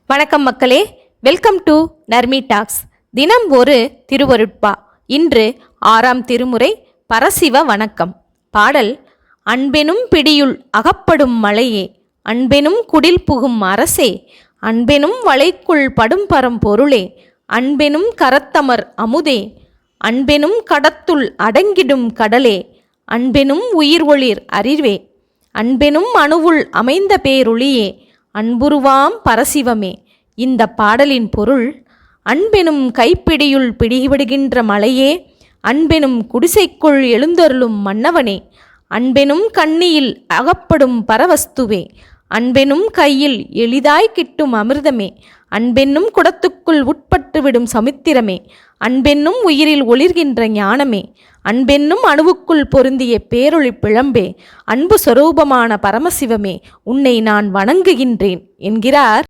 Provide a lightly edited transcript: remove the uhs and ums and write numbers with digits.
வணக்கம் மக்களே, welcome to Narmi tax. தினம் ஒரு திருவருட்பா. இன்று 6ஆம் திருமுறை பரசிவ வணக்கம். பாடல்: அன்பெனும் பிடியுள் அகப்படும் மலையே, அன்பெனும் குடில் புகும் அரசே, அன்பெனும் வளைக்குள் படும் பரம்பொருளே, அன்பெனும் கரத்தமர் அமுதே, அன்பெனும் கடத்துள் அடங்கிடும் கடலே, அன்பெனும் உயிர் ஒளிர் அறிவே, அன்பெனும் அணுவுள் அமைந்த பேரொளியே, அன்புருவாம் பரசிவமே. இந்த பாடலின் பொருள்: அன்பெனும் கைப்பிடியுள் பிடிபடுகின்ற மலையே, அன்பெனும் குடிசைக்குள் எழுந்தருளும் மன்னவனே, அன்பெனும் கண்ணியில் அகப்படும் பரவஸ்துவே, அன்பெனும் கையில் எளிதாய் கிட்டும் அமிர்தமே, அன்பென்னும் குடத்துக்குள் உட்பட்டுவிடும் சமுத்திரமே, அன்பென்னும் உயிரில் ஒளிர்கின்ற ஞானமே, அன்பென்னும் அணுவுக்குள் பொருந்திய பேரொளி பிழம்பே, அன்பு சொரூபமான பரமசிவமே, உன்னை நான் வணங்குகின்றேன் என்கிறார்